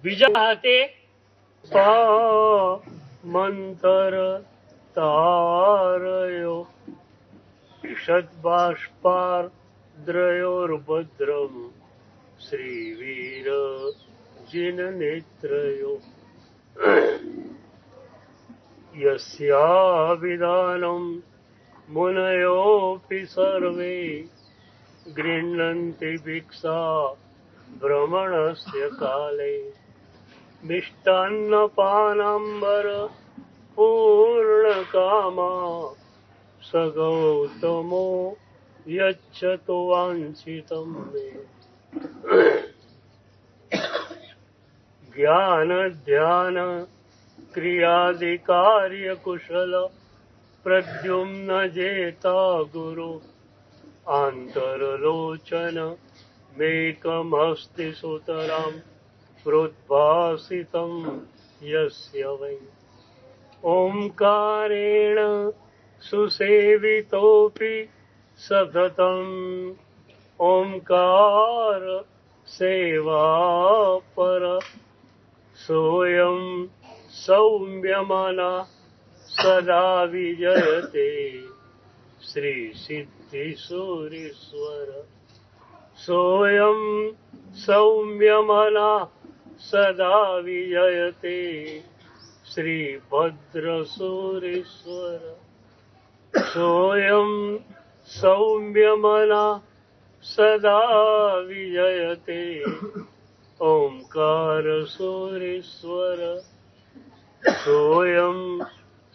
બીજા હાથે મંતર તારયો ષદ્બાષ્પાર્દ્રયોર્ભદ્રમ શ્રીવીર જિન નેત્રયો યસ્યાવિધાનમ મુનયોऽપि સર્વે ગૃહ્ણન્તિ ભિક્ષા ભ્રમણસ્ય કાલે મિષ્ટાન્નપાનાંબર પૂર્ણકામા સ ગૌતમો યચ્છતો વાંછિતમ મે જ્ઞાન ધ્યાન ક્રિયાદિ કાર્ય કુશલ પ્રદ્યુમ્ન જેતા ગુરુ આંતરલોચન મેકમસ્તિ સુતરામ પ્રોદ્ભાસિતમ યસ્ય વૈ ઓંકારેણ સુસેવિતોऽપि સતતમ ઓંકાર સેવા પર સોયમ સૌમ્યમના સદા વિજયતે શ્રી સિદ્ધિ સુરીશ્વર સોયમ સૌમ્યમના સદા વિજયતે શ્રી ભદ્ર સુરીશ્વર સોયમ સૌમ્યમના સદા વિજયતે ઓંકાર સુરીશ્વર સોયમ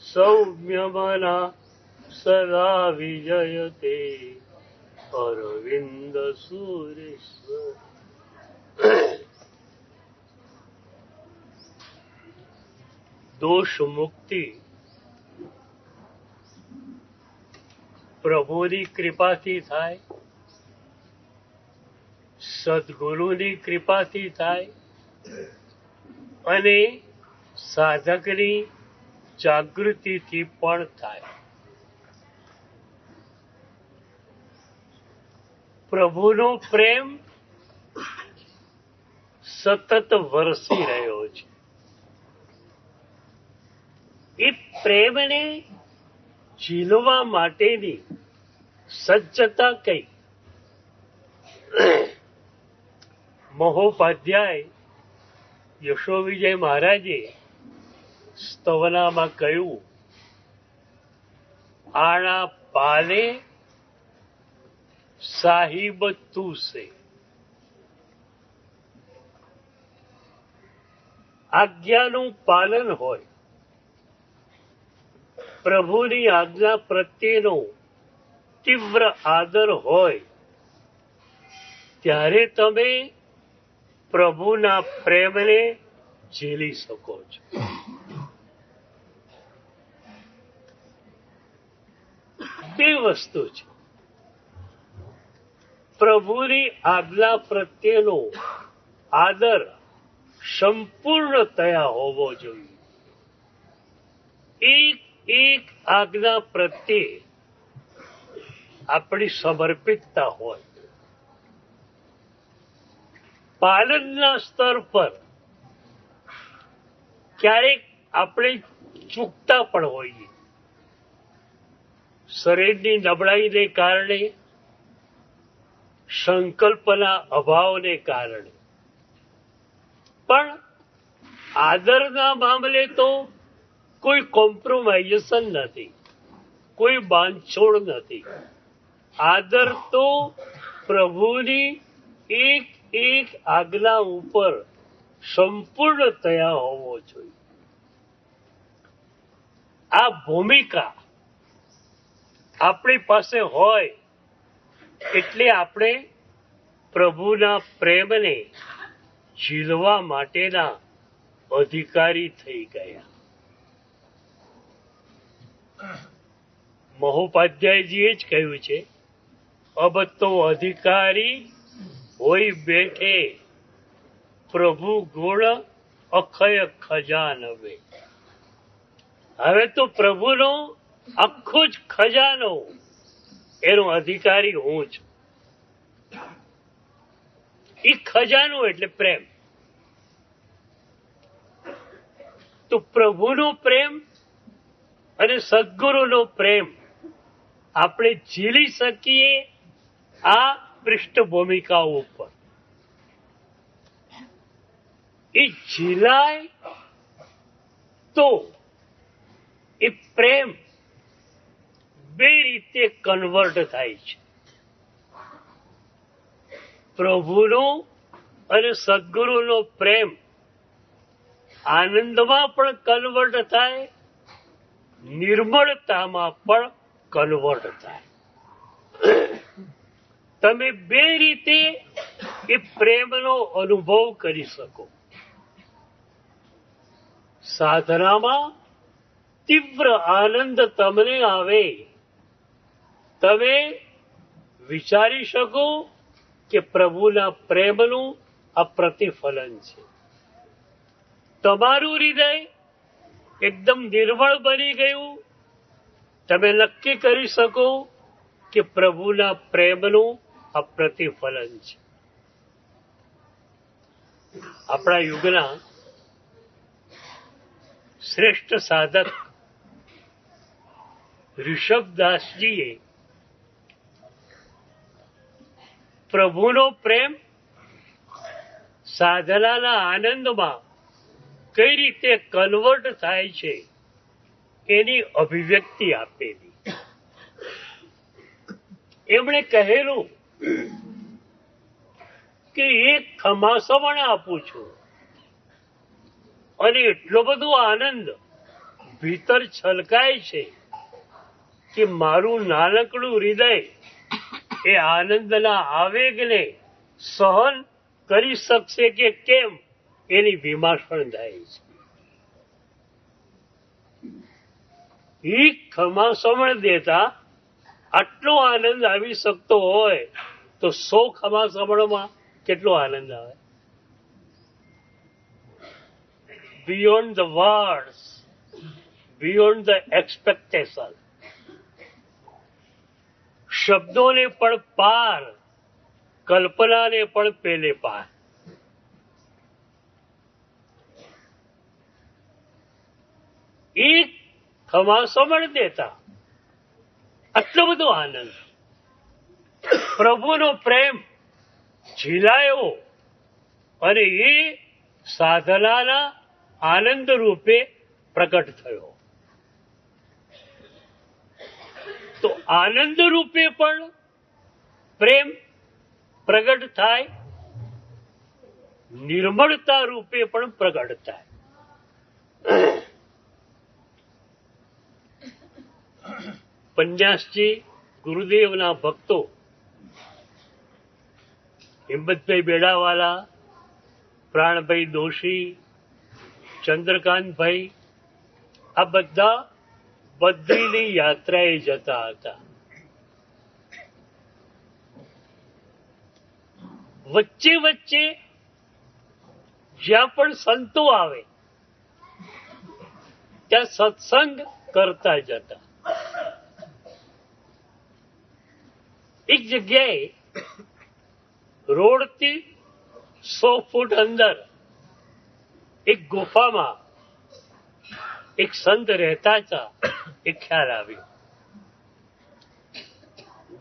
સૌમ્યમના સદા વિજયતે અરવિંદ સુરેશ્વર. દોષ મુક્તિ પ્રભુની કૃપાથી થાય, સદગુરુની કૃપાથી થાય અને સાધકની જાગૃતિથી પણ થાય. પ્રભુનો પ્રેમ સતત વરસી રહ્યો છે. એ પ્રેમને ઝીલવા માટેની સજ્જતા કઈ? મહોપાધ્યાય યશોવિજય મહારાજે સ્તવનામાં કહ્યું, આણા પાલે સાહિબ તું સે. આજ્ઞાનું પાલન હોય, પ્રભુની આજ્ઞા પ્રત્યેનો તીવ્ર આદર હોય, ત્યારે તમે પ્રભુના પ્રેમને ઝીલી શકો છો. બે વસ્તુ છે. પ્રભુની આજ્ઞા પ્રત્યેનો આદર સંપૂર્ણતયા હોવો જોઈએ. એક એક આજ્ઞા પ્રત્યે આપણી સમર્પિતતા હોય. પાલનના સ્તર પર ક્યારેક આપણે ચૂકતા પણ હોઈએ, શરીરની નબળાઈને કારણે, સંકલ્પના અભાવને કારણે. પણ આદરના મામલે તો કોઈ કોમ્પ્રોમાઇઝેશન નથી, કોઈ બાંધછોડ નથી. આદર તો પ્રભુની એક એક આજ્ઞા ઉપર સંપૂર્ણતયા હોવો જોઈએ. આ ભૂમિકા આપણી પાસે હોય એટલે આપણે પ્રભુના પ્રેમને ઝીલવા માટેના અધિકારી થઈ ગયા. મહોપાધ્યાયજીએ જ કહ્યું છે, અબ તો અધિકારી હોય બેઠે પ્રભુ ગુણ અક્ષય ખજાનવે. હવે તો પ્રભુનો આખો જ ખજાનો એનો અધિકારી હું છું. એ ખજાનો એટલે પ્રેમ. તો પ્રભુનો પ્રેમ અને સદગુરુનો પ્રેમ આપણે ઝીલી શકીએ આ પૃષ્ઠભૂમિકાઓ ઉપર. એ ઝીલાય તો એ પ્રેમ બે રીતે કન્વર્ટ થાય છે. પ્રભુનો અને સદગુરુનો પ્રેમ આનંદમાં પણ કન્વર્ટ થાય, નિર્મળતામાં પણ કન્વર્ટ થાય. તમે બે રીતે એ પ્રેમનો અનુભવ કરી શકો. સાધનામાં તીવ્ર આનંદ તમને આવે, તમે વિચારી શકો કે પ્રભુના પ્રેમનું આ પ્રતિફલન છે. તમારું હૃદય એકદમ નિર્મળ બની ગયું. તમે નક્કી કરી શકો કે પ્રભુના પ્રેમનું આ પ્રતિફલન છે. આપણા યુગના શ્રેષ્ઠ સાધક ઋષભદાસજીએ પ્રભુનો પ્રેમ સાધનાના આનંદમાં કઈ રીતે કન્વર્ટ થાય છે એની અભિવ્યક્તિ આપેલી. એમણે કહેલું કે એક ખમાસમણ આપું છું અને એટલો બધો આનંદ ભીતર છલકાય છે કે મારું નાનકડું હૃદય એ આનંદના આવેગને સહન કરી શકશે કે કેમ એની વિમર્શણ થાય છે. એક ખમાસમણ દેતા આટલો આનંદ આવી શકતો હોય તો 100 ખમાસમણમાં કેટલો આનંદ આવે. Beyond the words, beyond the expectation. શબ્દોને પણ પાર, કલ્પનાને પણ પેલે પાર. એક ખમાસમણ દેતા આટલો બધો આનંદ. પ્રભુનો પ્રેમ ઝીલાયો અને એ સાધનાના આનંદ રૂપે પ્રકટ થયો. તો આનંદ રૂપે પણ પ્રેમ પ્રગટ થાય, નિર્મળતા રૂપે પણ પ્રગટ થાય. પન્યાસજી ગુરુદેવના ભક્તો હિંમતભાઈ બેડાવાલા, પ્રાણભાઈ દોશી, ચંદ્રકાંતભાઈ, આ બધા બદ્રીની યાત્રાએ જતા હતા. વચ્ચે વચ્ચે જ્યાં પણ સંતો આવે ત્યાં સત્સંગ કરતા જતા. એક જગ્યાએ રોડથી 100 ફૂટ અંદર એક ગુફામાં એક સંત રહેતા હતા. એ ખ્યાલ આવ્યો.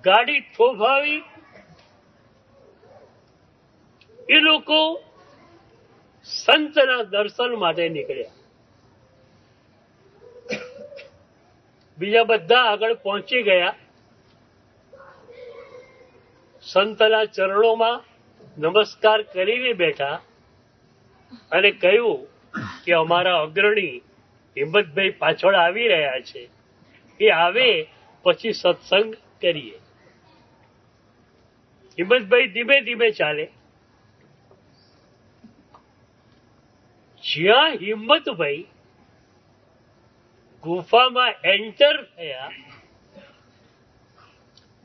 ગાડી થોભાવી એ લોકો સંતના દર્શન માટે નીકળ્યા. બીજા બધા આગળ પહોંચી ગયા. સંતના ચરણોમાં નમસ્કાર કરીને બેઠા અને કહ્યું કે અમારા અગ્રણી હિંમતભાઈ પાછળ આવી રહ્યા છે, એ આવે પછી સત્સંગ કરીએ. હિંમતભાઈ ધીમે ધીમે ચાલે. જ્યાં હિંમતભાઈ ગુફામાં એન્ટર થયા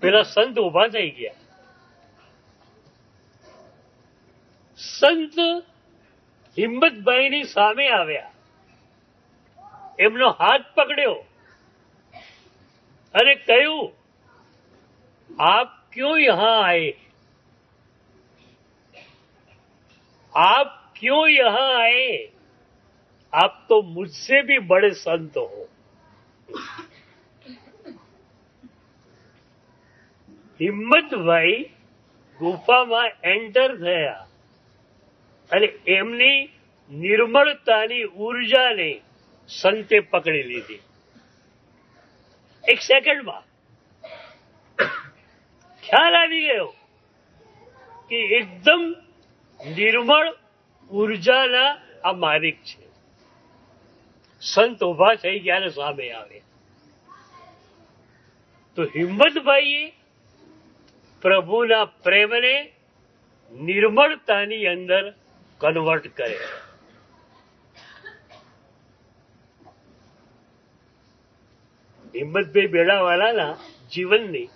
પેલા સંત ઉભા થઈ ગયા. સંત હિંમતભાઈની સામે આવ્યા, એમનો હાથ પકડ્યો અને કહ્યું, આપ ક્यों यहां आए? आप क्यों यहां आए? आप तो मुझसे भी बड़े संत हो. હિંમતભાઈ ગુફામાં એન્ટર થયા અને એમની નિર્મળતાની ઉર્જાને સંતે પકડી લીધી. એક સેકન્ડમાં ખ્યાલ આવી ગયો કે એકદમ નિર્મળ ઉર્જાના આ માલિક છે. સંત ઉભા થઈ ગયા ને સામે આવે તો હિંમતભાઈએ પ્રભુના પ્રેમને નિર્મળતાની અંદર કન્વર્ટ કરે. હિંમતભાઈ બેડાવાલાના જીવનની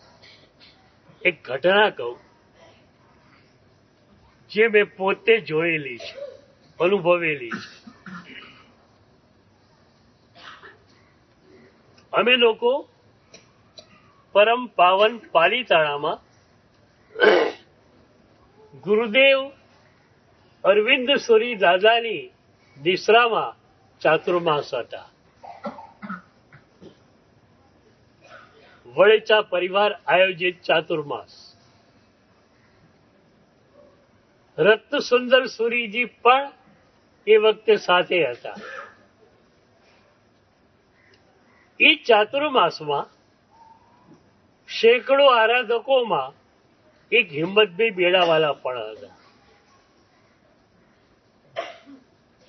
એક ઘટના કહું, જે મેં પોતે જોયેલી છે, અનુભવેલી છે. અમે લોકો પરમ પાવન પાલીતાણામાં ગુરુદેવ અરવિંદ સુરી દાદાની દીસરામાં ચાતુર્માસ હતા. વડેચા પરિવાર આયોજિત ચાતુર્માસ. રત્ન સુંદર સુરીજી પણ એ વખતે સાથે હતા. એ ચાતુર્માસમાં સેંકડો આરાધકોમાં એક હિંમતભાઈ બેડાવાલા પણ હતા.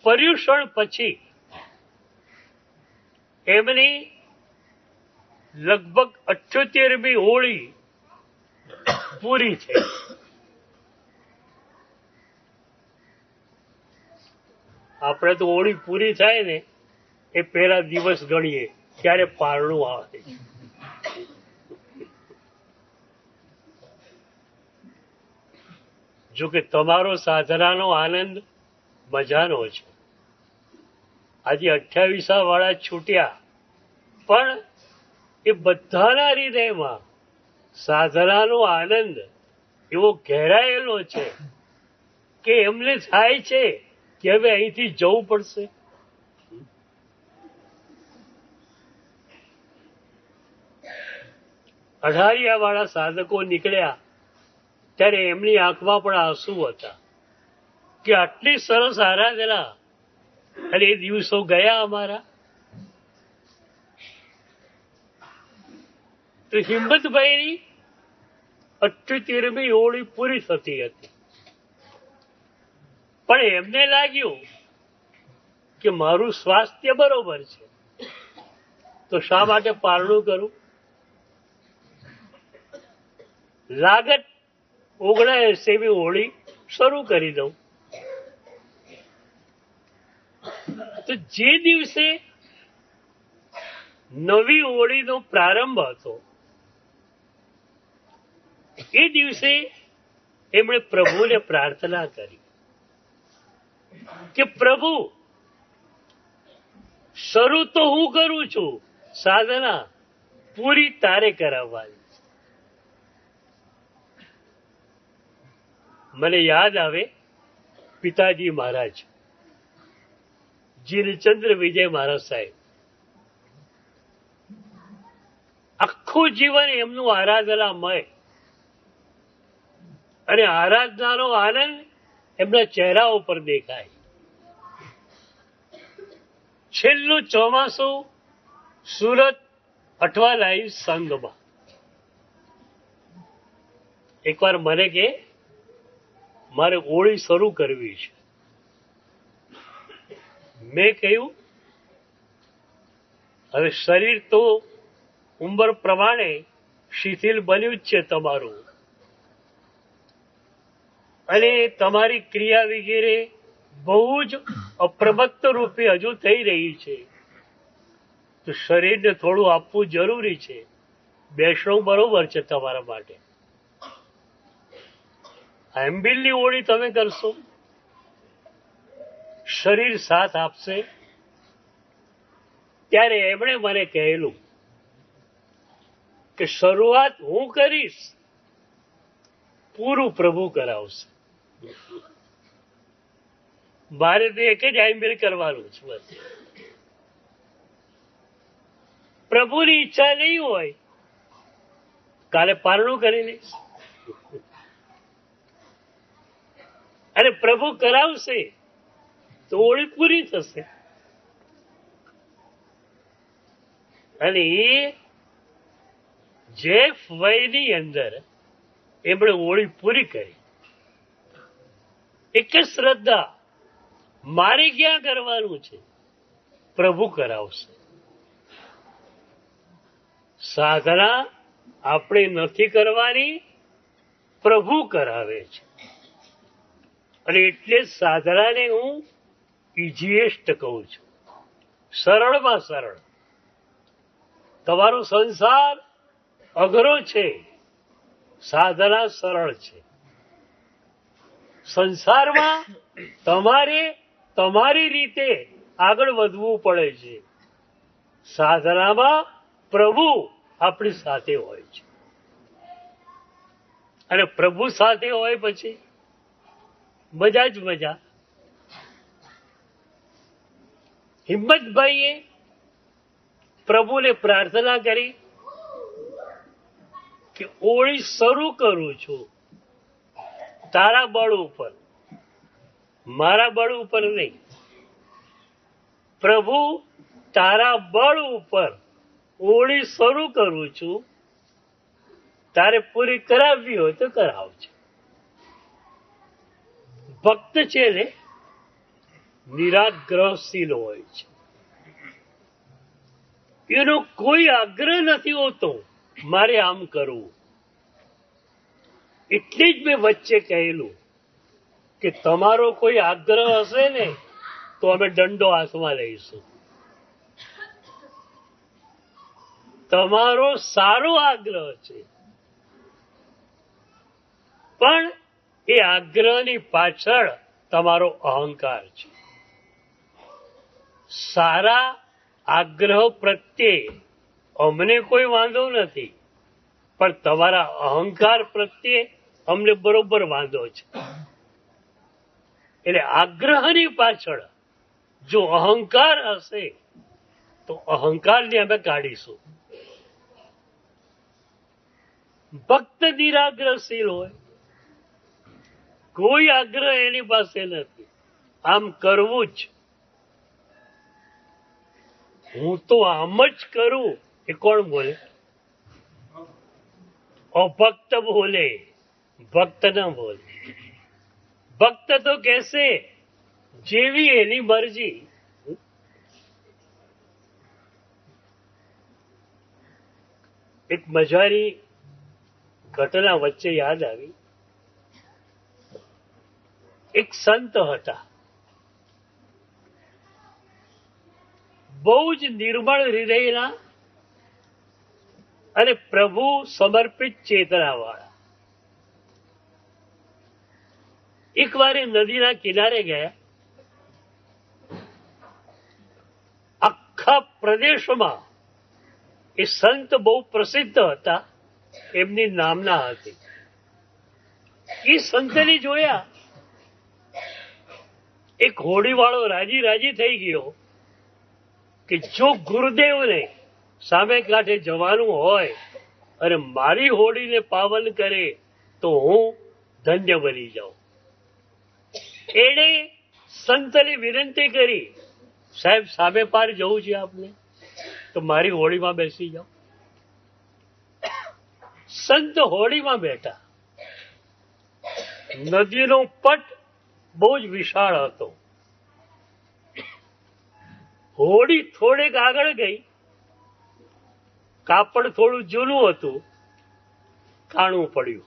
પર્યુષણ પછી એમની લગભગ 78મી હોળી પૂરી થઈ. આપણે તો હોળી પૂરી થાય ને એ પહેલા દિવસ ગણીએ ત્યારે પારણું આવે. જો કે તમારો સાધનાનો આનંદ મજાનો છે. આજે 28 વાળા છૂટ્યા, પણ એ બધાના હૃદયમાં સાધનાનો આનંદ એવો ઘેરાયેલો છે કે એમને થાય છે કે હવે અહીંથી જવું પડશે. અઢારિયા વાળા સાધકો નીકળ્યા ત્યારે એમની આંખમાં પણ આંસુ હતા કે આટલી સરસ આરાધના અને એ દિવસો ગયા અમારા. તો હિંમતભાઈની 78મી હોળી પૂરી થતી હતી, પણ એમને લાગ્યું કે મારું સ્વાસ્થ્ય બરોબર છે, તો શા માટે પારણું કરું? લાગત 79મી હોળી શરૂ કરી દઉં. તો જે દિવસે નવી હોળીનો પ્રારંભ હતો એ દિવસે એમણે પ્રભુને પ્રાર્થના કરી કે પ્રભુ, શરૂ તો હું કરું છું, સાધના પૂરી તારે કરાવવાની. મને યાદ આવે પિતાજી મહારાજ જીલચંદ્ર વિજય મહારાજ સાહેબ. આખું જીવન એમનું આરાધનામય અને આરાધનાનો આનંદ એમના ચહેરા ઉપર દેખાય. છેલ્લું ચોમાસું સુરત અઠવાલાઈ સંઘમાં. એકવાર મને કે મારે હોળી શરૂ કરવી છે. મેં કહ્યું હવે શરીર તો ઉંમર પ્રમાણે શિથિલ બન્યું જ છે તમારું, અને તમારી ક્રિયા વગેરે બહુ જ અપ્રમત્ત રૂપે હજુ થઈ રહી છે, તો શરીરને થોડું આપવું જરૂરી છે. બેસણું બરોબર છે તમારા માટે. આંબિલની હોળી તમે કરશો, શરીર સાથ આપશે. ત્યારે એમણે મને કહેલું કે શરૂઆત હું કરીશ, પૂરું પ્રભુ કરાવશે. મારે તો એક જ આઈમેલ કરવાનું છે બસ. પ્રભુની ઈચ્છા નહીં હોય કાલે પારણું કરી લઈશ, અને પ્રભુ કરાવશે તો ઓળી પૂરી થશે. અને એ જે વયની અંદર એમણે ઓળી પૂરી કરી. એક જ શ્રદ્ધા, મારે ક્યાં કરવાનું છે, પ્રભુ કરાવશે. સાધના આપણે નથી કરવાની, પ્રભુ કરાવે છે. અને એટલે સાધનાને હું ઇઝીએસ્ટ કહું છું, સરળમાં સરળ. તમારો સંસાર અઘરો છે, સાધના સરળ છે. સંસારમાં તમારે તમારી રીતે આગળ વધવું પડે છે. સાધનામાં પ્રભુ આપણી સાથે હોય છે, અને પ્રભુ સાથે હોય પછી મજા જ મજા. હિંમતભાઈએ પ્રભુને પ્રાર્થના કરી કે ઓળી શરૂ કરું છું તારા બળ ઉપર, મારા બળ ઉપર નહીં. પ્રભુ તારા બળ ઉપર ઓળી શરૂ કરું છું, તારે પૂરી કરાવવી હોય તો કરાવજો. ભક્ત છે ને નિરાગ્રહશીલ હોય છે, એનો કોઈ આગ્રહ નથી હોતો મારે આમ કરવું. એટલે જ મેં વચ્ચે કહેલું કે તમારો કોઈ આગ્રહ હશે ને તો અમે દંડો હાથમાં લઈશું. તમારો સારો આગ્રહ છે, પણ એ આગ્રહની પાછળ તમારો અહંકાર છે. સારા આગ્રહ પ્રત્યે અમને કોઈ વાંધો નથી, પણ તમારા અહંકાર પ્રત્યે અમને બરોબર વાંધો છે. એટલે આગ્રહની પાછળ જો અહંકાર હશે તો અહંકારને અમે કાઢીશું. ભક્ત નિરાગ્રહશીલ હોય, કોઈ આગ્રહ એની પાસે નથી, આમ કરવું જ, હું તો આમ જ કરું. એ કોણ બોલે? અભક્ત બોલે, ભક્ત ના બોલે. ભક્ત તો કહેશે જેવી એની મરજી. એક મજાની ઘટના વચ્ચે યાદ આવી. એક સંત હતા, બહુ જ નિર્મળ હૃદયના અને પ્રભુ સમર્પિત ચેતના વાળા. એક વાર નદીના કિનારે ગયા. આખા પ્રદેશમાં એ સંત બહુ પ્રસિદ્ધ હતા, એમની નામના હતી. એ સંતને જોયા, એક હોડીવાળો રાજી રાજી થઈ ગયો કે જો ગુરુદેવને સામે કાંઠે જવાનું હોય અને મારી હોડીને પાવન કરે તો હું ધન્ય બની જાઉં. એણે સંતને વિનંતી કરી, સાહેબ સામે પાર જવું છે આપને, તો મારી હોડીમાં બેસી જાઓ. સંત હોડીમાં બેઠા. નદીનો પટ બહુ જ વિશાળ હતો. હોડી થોડેક આગળ ગઈ, કાપડ થોડું જૂનું હતું, કાણું પડ્યું.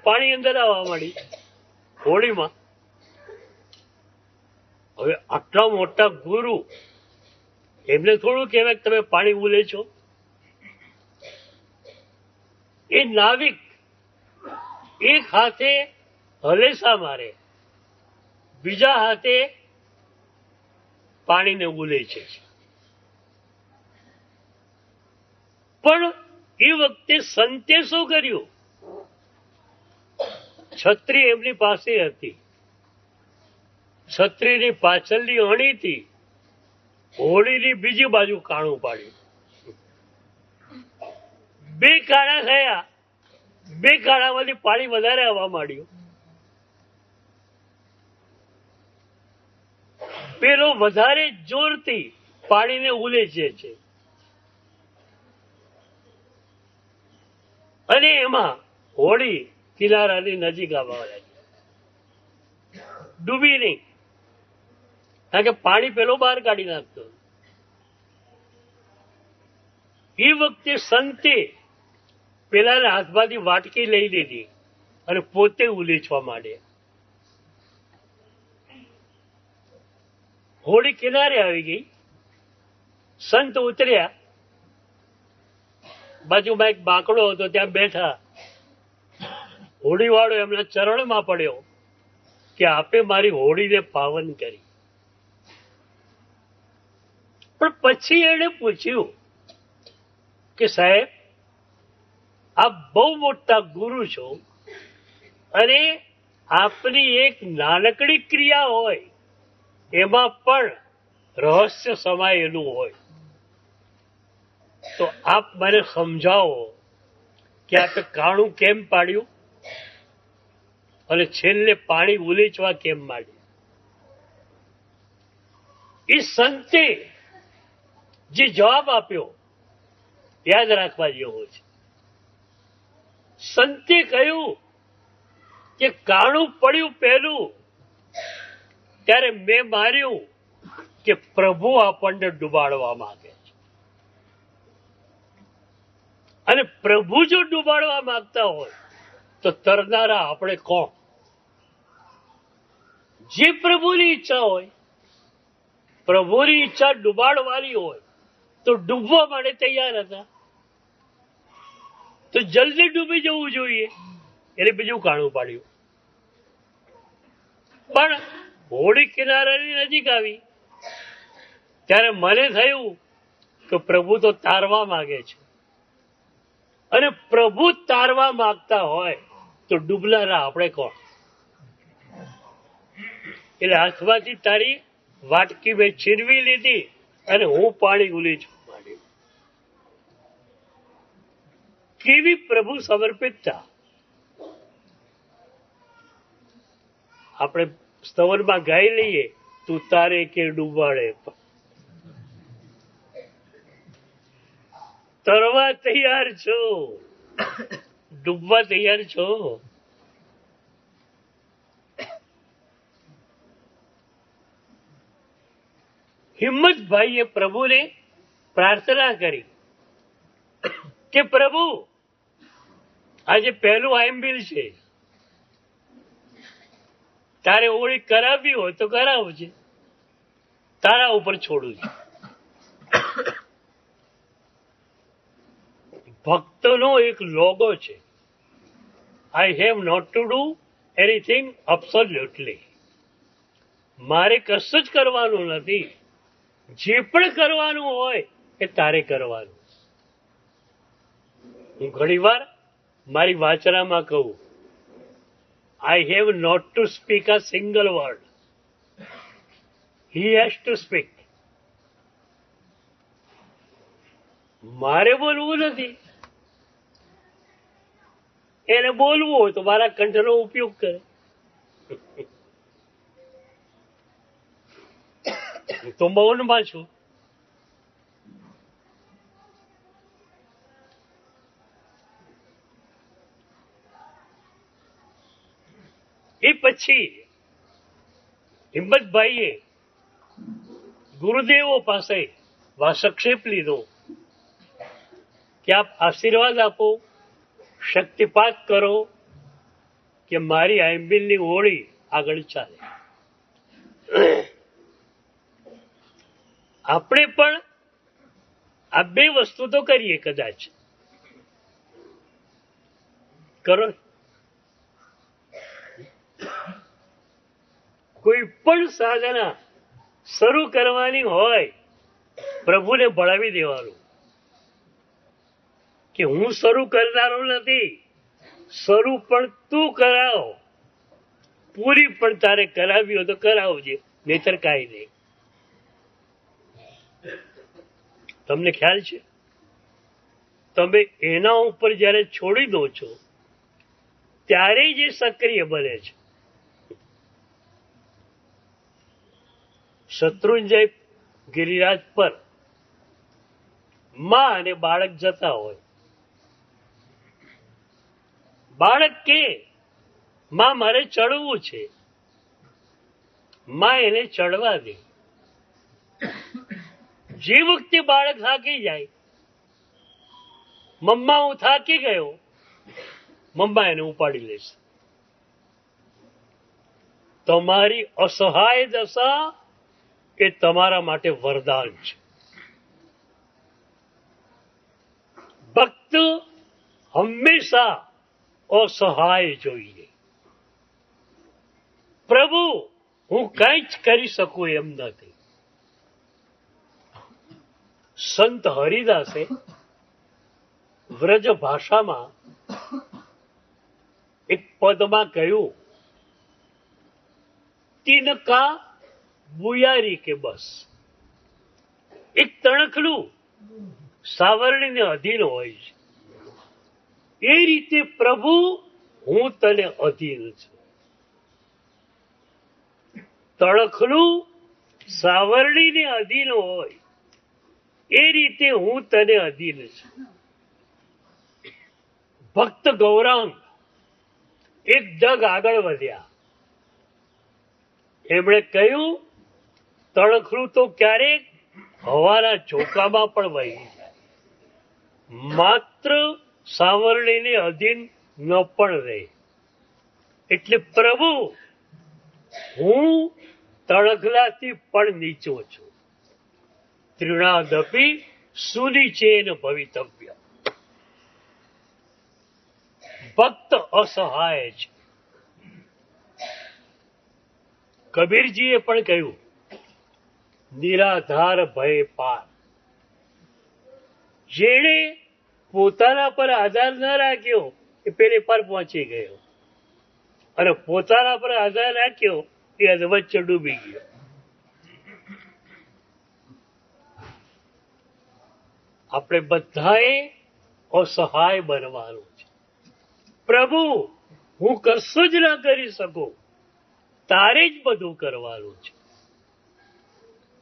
પાણી અંદર આવવા માંડી હોડીમાં. હવે આટલા મોટા ગુરુ, એમને થોડું કહેવાય તમે પાણી ઉલે છો. એ નાવિક એક હાથે હલેસા મારે, બીજા હાથે પાણીને ઉલે છે. પણ એ વખતે સંતે શું કર્યું? છત્રી એમની પાસે હતી, છત્રીની પાછળની અણીથી હોળીની બીજી બાજુ કાણું પાડ્યું. બે કાણા થયા, બે કાણામાંથી પાણી વધારે આવવા માંડ્યું. પેલો વધારે જોરથી પાણીને ઉલેચે છે અને એમાં હોળી કિનારાની નજીક આવવા લાગી. ડૂબી નહીં, કારણ કે પાણી પેલો બહાર કાઢી નાખતો. એ વખતે સંતે પેલાના હાથમાંથી વાટકી લઈ લીધી અને પોતે ઉલેચવા માંડ્યા. હોળી કિનારે આવી ગઈ. સંત ઉતર્યા, બાજુમાં એક બાંકડો હતો ત્યાં બેઠા. હોળી વાળો એમના ચરણમાં પડ્યો કે આપે મારી હોળીને પાવન કરી. પણ પછી એને પૂછ્યું કે સાહેબ, આપ બહુ મોટા ગુરુ છો અને આપની એક નાનકડી ક્રિયા હોય એમાં પણ રહસ્ય સમાયેલું હોય, તો આપ મને સમજાવો કે આપે કાણું કેમ પાડ્યું અને છેલ્લે પાણી ઉલેચવા કેમ માંડ્યું. એ સંતે જે જવાબ આપ્યો યાદ રાખવા જેવો છે. સંતે કહ્યું કે કાણું પડ્યું પહેલું ત્યારે મેં માર્યું કે પ્રભુ આપણને ડૂબાડવા માંગે છે, અને પ્રભુ જો ડૂબાડવા માંગતા હોય તો તરનારા આપણે કોણ? જે પ્રભુની ઈચ્છા હોય, પ્રભુની ઈચ્છા ડૂબાડવાની હોય તો ડૂબવા માટે તૈયાર હતા, તો જલ્દી ડૂબી જવું જોઈએ એટલે બીજું કાણું પાડ્યું. પણ હોળી કિનારાની નજીક આવી ત્યારે મને થયું કે પ્રભુ તો તારવા માંગે છે, અને પ્રભુ તારવા માંગતા હોય તો ડૂબનારા આપણે કોણ? એટલે હાથમાંથી તારી વાટકી મેં છીનવી લીધી અને હું પાણી ઉલેચવા માંડ્યું. કેવી પ્રભુ સમર્પિતતા! આપણે સ્તવનમાં ગાઈ લઈએ, તું તારે કે ડૂબાડે, તરવા તૈયાર છો, ડૂબવા તૈયાર છો. હિંમતભાઈએ પ્રભુને પ્રાર્થના કરી કે પ્રભુ, આજે પહેલું આઈમ્બિલ છે, તારે હોળી કરાવવી હોય તો કરાવજે, તારા ઉપર છોડું છું. ભક્તનો એક લોગો છે, I have not to do anything absolutely. મારે કશું જ કરવાનું નથી, જે પણ કરવાનું હોય એ તારે કરવાનું. હું ઘણીવાર મારી વાચનામાં કહું, I have not to speak a single word. He has to speak. મારે બોલવું નથી, એને બોલવું હોય તો મારા કંઠનો ઉપયોગ કરે. હું તો મૌનમાં છું. એ પછી હિંમતભાઈએ ગુરુદેવો પાસે વાસક્ષેપ લીધો કે આપ આશીર્વાદ આપો, શક્તિપાત કરો કે મારી આંબિલની હોળી આગળ ચાલે. આપણે પણ આ બે વસ્તુ તો કરીએ, કદાચ કરો. કોઈ પણ સાધના શરૂ કરવાની હોય, પ્રભુને ભણાવી દેવાનું કે હું શરૂ કરનારો નથી, શરૂ પણ તું કરાવ, પૂરી પણ તારે કરાવી હોય તો કરાવજે, નહીતર કાંઈ નહીં. તમને ખ્યાલ છે? તમે એના ઉપર જયારે છોડી દો છો ત્યારે જે સક્રિય બને છે. શત્રુંજય ગિરિરાજ પર માં અને બાળક જતા હોય. બાળક કે માં મારે ચડવું છે, માં એને ચડવા દે. જે વખતે બાળક થાકી જાય, મમ્મા હું થાકી ગયો, મમ્મા એને ઉપાડી લેશે. તમારી અસહાય દશા એ તમારા માટે વરદાન છે. ભક્ત હંમેશા અસહાય જોઈએ. પ્રભુ હું કંઈ જ કરી શકું એમ નથી. સંત હરિદાસે વ્રજ ભાષામાં એક પદમાં કહ્યું, તિનકા બુયારી કે બસ. એક તણખલું સાવરણીને અધીન હોય છે, એ રીતે પ્રભુ હું તને અધીન છું. તણખલું સાવરણીને અધીન હોય એ રીતે હું તને અધીન છું. ભક્ત ગૌરાંગ એક ડગ આગળ વધ્યા. એમણે કહ્યું, તણખલું તો ક્યારેક હવાના ચોકામાં પણ વહી જાય, માત્ર સાવરણીને અધીન ન પણ રહે. એટલે પ્રભુ હું તણખલાથી પણ નીચો છું. ત્રિણાદપી સુનિચેન ભવિતવ્ય. ભક્ત અસહાય છે. કબીરજીએ પણ કહ્યું, નિરાધાર ભય પાર. જેણે પોતાના પર આધાર ન રાખ્યો એ પેલે પર પહોંચી ગયો, અને પોતાના પર આધાર રાખ્યો એ અધવચ્ચે ડૂબી ગયો. આપણે બધાએ અસહાય બનવાનું છે. પ્રભુ હું કશું જ ના કરી શકું, તારે જ બધું કરવાનું છે.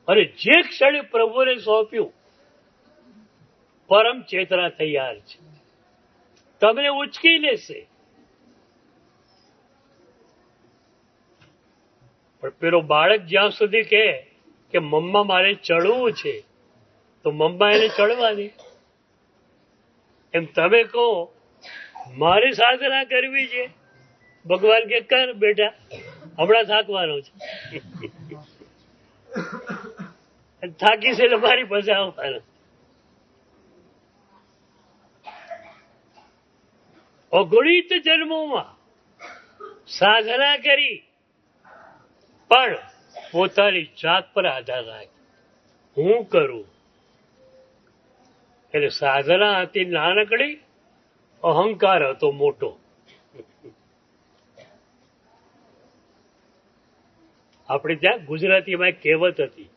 અને જે ક્ષણે પ્રભુને સોંપ્યું, પરમ ચેતના તૈયાર છે, તમને ઉચકી લેશે. પણ પેલો બાળક જ્યાં સુધી કહે કે મમ્મા મારે ચડવું છે, તો મમ્મા એને ચડવા દે. એમ તમે કહો મારે સાધના કરવી છે, ભગવાન કે કર બેટા, હમણાં થાકવાનો છે. થાકી છે એટલે મારી પાસે આવવાનો. અગણિત જન્મોમાં સાધના કરી પણ પોતાની જાત પર આધાર રાખે, હું કરું. એટલે સાધના હતી નાનકડી, અહંકાર હતો મોટો. આપણે ત્યાં ગુજરાતીમાં એક કહેવત હતી,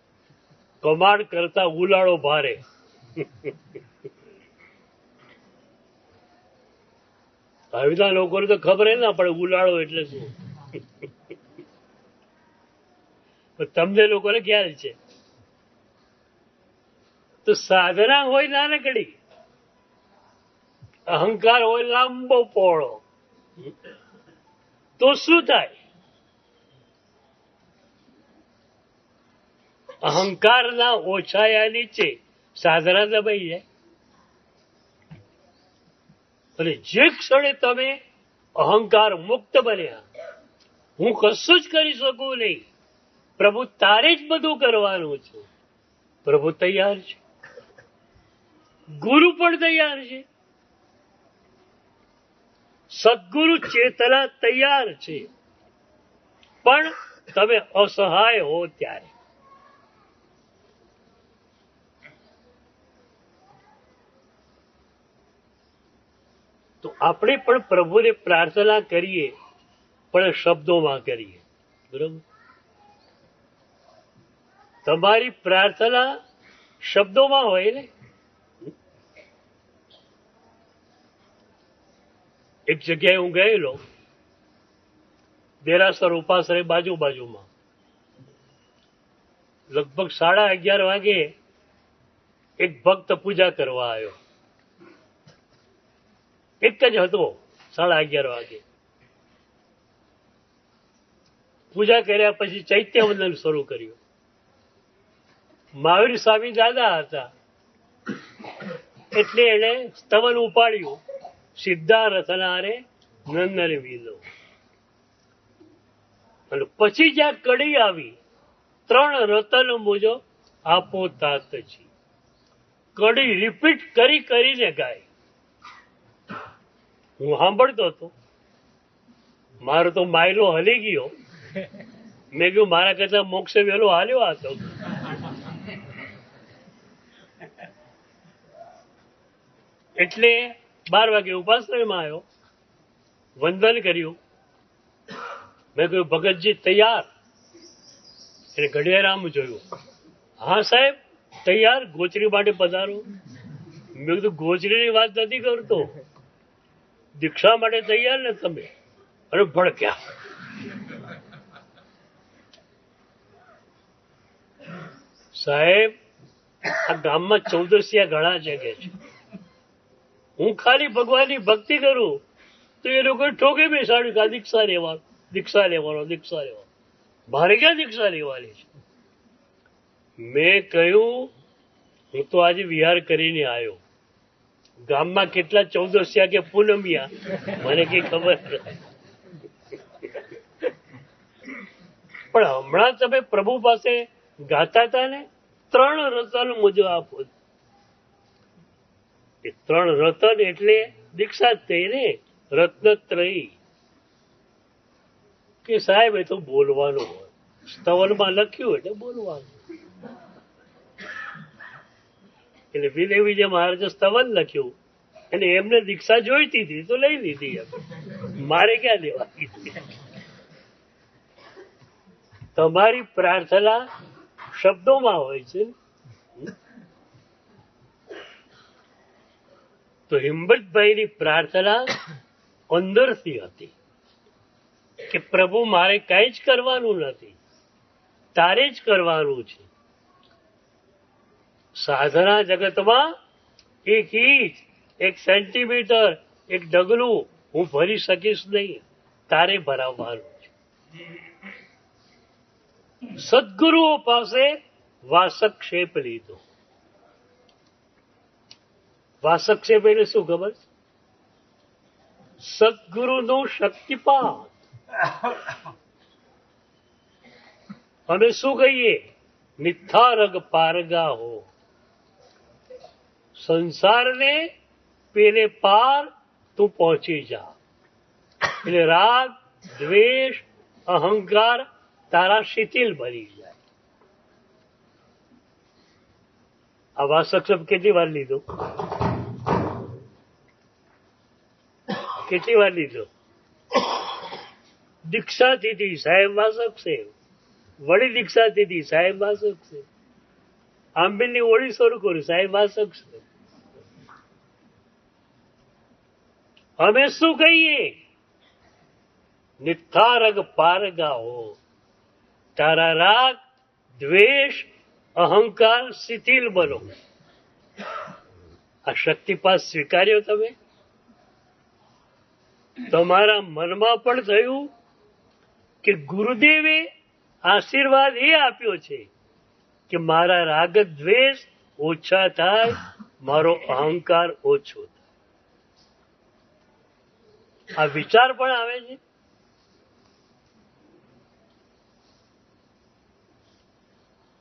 કમાડ કરતા ઉલાળો ભારે. હવેના લોકોને તો ખબર ના પડે ઉલાળો એટલે શું. તમને લોકોને ખ્યાલ છે. તો સાધના હોય નાનકડી, અહંકાર હોય લાંબો પહોળો, તો શું થાય? અહંકારના ઓછાયા નીચે સાધના દબાઈ જાય. અને જે ક્ષણે તમે અહંકાર મુક્ત બન્યા, હું કશું જ કરી શકું નહીં, પ્રભુ તારે જ બધું કરવાનું છે, પ્રભુ તૈયાર છે. ગુરુ પણ તૈયાર છે. સદગુરુ ચેતના તૈયાર છે, પણ તમે અસહાય હો ત્યારે. તો આપણે પણ પ્રભુને પ્રાર્થના કરીએ પણ શબ્દોમાં કરીએ. બરોબર? તમારી પ્રાર્થના શબ્દોમાં હોય ને. એક જગ્યાએ હું ગયેલો, દેરાસર ઉપાસરે બાજુમાં, લગભગ 11:30 વાગે એક ભક્ત પૂજા કરવા આવ્યો. એક જ હતો. 11:30 વાગે પૂજા કર્યા પછી ચૈત્ય વંદન શરૂ કર્યું. મહાવીર સ્વામી દાદા હતા એટલે એને સ્તવન ઉપાડ્યું, સિદ્ધારથના રે નંદન વિલો. અને પછી જ્યાં કડી આવી, 3 રતન મુજો આપો તાતજી, કડી રિપીટ કરીને ગાય. હું સાંભળતો હતો, મારો તો માયલો હલી ગયો. મેં કહ્યું મારા કરતા મોક્ષે વહેલો હાલ્યો હતો. એટલે 12 વાગે ઉપાશ્રયમાં આવ્યો, વંદન કર્યું. મેં કહ્યું ભગતજી તૈયાર? એટલે ઘડિયાળ જોયું. હા સાહેબ તૈયાર, ગોચરી માટે પધારો. મેં કીધું ગોચરીની વાત નથી કરતો, દીક્ષા માટે તૈયાર ને તમે? અરે ભડક્યા. સાહેબ આ ગામમાં 14 ઘણા છે કે છે, હું ખાલી ભગવાનની ભક્તિ કરું તો એ લોકો ઠોકે બેસાડ્યું કે દીક્ષા લેવાનો. મારે ક્યાં દીક્ષા લેવાની છે? મેં કહ્યું હું તો આજે વિહાર કરીને આવ્યો, ગામમાં કેટલા 14 કે પૂનમિયા મને કઈ ખબર નથી. પણ હમણાં તમે પ્રભુ પાસે ગાતા હતા ને, 3 રતન મુજો આપો. એ 3 રતન એટલે દીક્ષા જ થઈ ને, રત્નત્રયી. કે સાહેબ એ તો બોલવાનું હોય, સ્તવનમાં લખ્યું એટલે બોલવાનું. એટલે વિજય મહારાજે સ્તવન લખ્યું અને એમને દીક્ષા જોઈતી હતી તો લઈ લીધી. મારે ક્યાં લેવાની? તમારી પ્રાર્થના શબ્દોમાં હોય છે. તો હિંમતભાઈની પ્રાર્થના અંદરથી હતી કે પ્રભુ મારે કઈ જ કરવાનું નથી, તારે જ કરવાનું છે. સાધના જગતમાં 1 ઇંચ, 1 સેન્ટીમીટર, 1 ડગલું હું ભરી શકીશ નહીં, તારે ભરાવવાનું છે. સદગુરુઓ પાસે વાસક્ષેપ લીધો. વાસક્ષેપ એટલે શું ખબર? સદગુરુનો શક્તિપાત. અમે શું કહીએ? નિથારગ પારગા હો, સંસારને પેલે પાર તું પહોંચી જા. એટલે રાગ, દ્વેષ, અહંકાર તારા શિથિલ બની જાય. આ વાસક્ષેપ કેટલી વાર લીધો? દીક્ષા દીધી સાહેબ વાસક્ષેપ, વળી દીક્ષા દીધી સાહેબ વાસક્ષેપ, આંબેલની ઓળી શરૂ કર્યું સાહેબ વાસક્ષેપ. અમે શું કહીએ? નિથારગ પારગા હો, તારા રાગ, દ્વેષ, અહંકાર શિથિલ બનો. આ શક્તિપાત સ્વીકાર્યો તમે? તમારા મનમાં પણ થયું કે ગુરુદેવે આશીર્વાદ એ આપ્યો છે કે મારા રાગ દ્વેષ ઓછા થાય, મારો અહંકાર ઓછો થાય. આ વિચાર પણ આવે છે.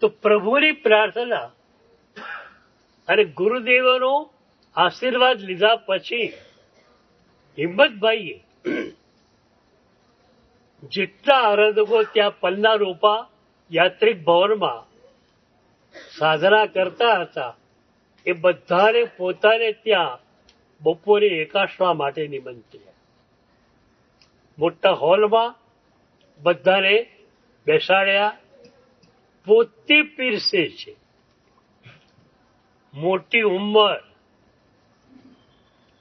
તો પ્રભુની પ્રાર્થના અને ગુરુદેવનો આશીર્વાદ લીધા પછી હિંમતભાઈએ જેટલા આરાધકો ત્યાં પલ્લા રોપા યાત્રિક ભવનમાં સાધના કરતા હતા એ બધાને પોતાને ત્યાં બપોરે એકાશવા માટે નિમંત્ર્યા. મોટા હોલમાં બધાને બેસાડ્યા, પોતે પીરસે છે. મોટી ઉંમર,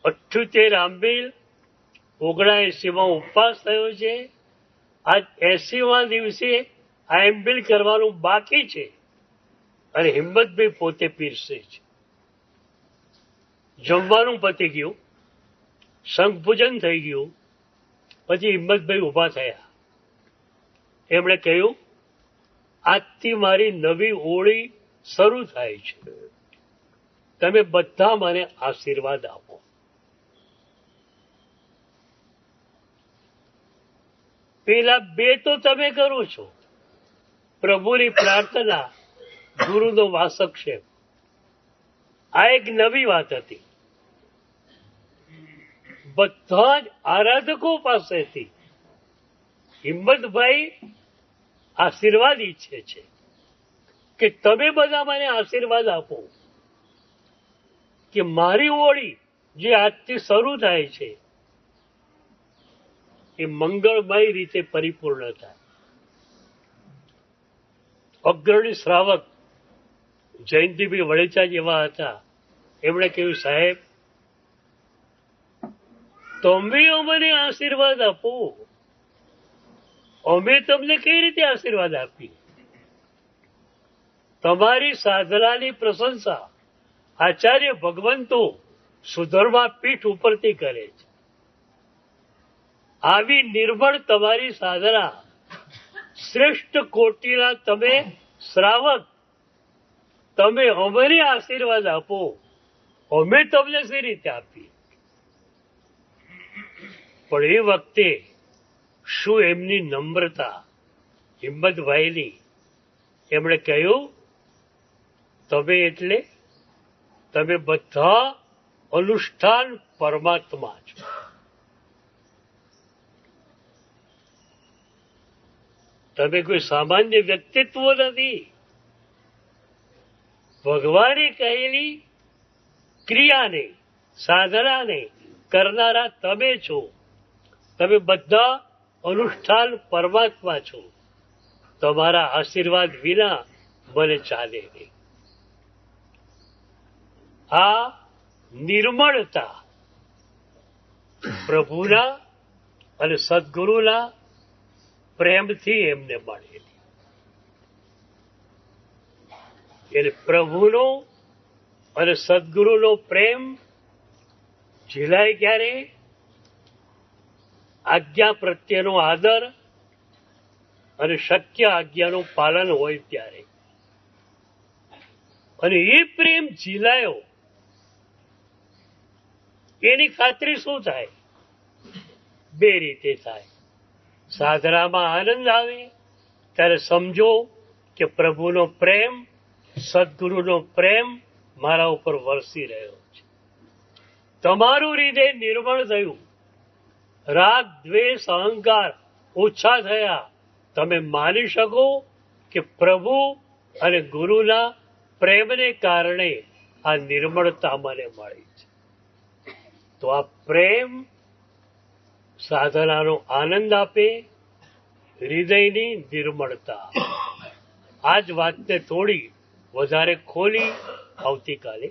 78 આંબીલ, 79માં ઉપવાસ થયો છે. આજ 80મા દિવસે આંબીલ કરવાનું બાકી છે અને હિંમતભાઈ પોતે પીરસે છે. જમવાનું પતી ગયું, શંખ પૂજન થઈ ગયું, પછી હિંમતભાઈ ઊભા થયા. એમણે કહ્યું, આજથી મારી નવી ઓળી શરૂ થાય છે. તમે બધા મને આશીર્વાદ આપો. પેલા બે તો તમે કરો છો, પ્રભુની પ્રાર્થના, ગુરુનો વાસક્ષેપ. આ એક નવી વાત હતી. બધા જ આરાધકો પાસેથી હિંમતભાઈ આશીર્વાદ ઈચ્છે છે કે તમે બધા મને આશીર્વાદ આપો કે મારી ઓળી જે આજથી શરૂ થાય છે એ મંગળમય રીતે પરિપૂર્ણ થાય. અગ્રણી શ્રાવક જયંતિભાઈ વડેચા જેવા હતા. એમણે કહ્યું, સાહેબ તમે અમને આશીર્વાદ આપો, અમે તમને કઈ રીતે આશીર્વાદ આપીએ? તમારી સાધનાની પ્રશંસા આચાર્ય ભગવંતો સુધર્મા પીઠ ઉપરથી કરે છે. આવી નિર્મળ તમારી સાધના, શ્રેષ્ઠ કોટીના તમે શ્રાવક, તમે અમને આશીર્વાદ આપો, અમે તમને શી રીતે આપીએ? પણ એ વખતે શું એમની નમ્રતા હિંમતભાઈની! એમણે કહ્યું, તમે એટલે તમે બધા અનુષ્ઠાન પરમાત્મા છો. તમે કોઈ સામાન્ય વ્યક્તિત્વ નથી. ભગવાને કહેલી ક્રિયાને, સાધનાને કરનારા તમે છો. તમે બધા અનુષ્ઠાન પરમાત્મા છો. તમારા આશીર્વાદ વિના મને ચાલે નહીં. આ નિર્મળતા પ્રભુના અને સદગુરુના પ્રેમથી એમને મળેલી. એટલે પ્રભુનો અને સદગુરુનો પ્રેમ ઝીલાય ક્યારે? આજ્ઞા પ્રત્યેનો આદર અને શક્ય આજ્ઞાનું પાલન હોય ત્યારે. અને એ પ્રેમ ઝીલાયો એની ખાતરી શું થાય? બે રીતે થાય. સાધનામાં આનંદ આવે ત્યારે સમજો કે પ્રભુનો પ્રેમ, સદગુરુનો પ્રેમ મારા ઉપર વરસી રહ્યો છે. તમારું હૃદય નિર્મળ થયું, રાગ, દ્વેષ, અહંકાર ઓછા થયા. તમે માની શકો કે પ્રભુ અને ગુરુના પ્રેમને કારણે આ નિર્મળતા મને મળી છે. તો આ પ્રેમ સાધનાનો આનંદ આપે, હૃદયની નિર્મળતા. આ જ વાતને થોડી વધારે ખોલી આવતીકાલે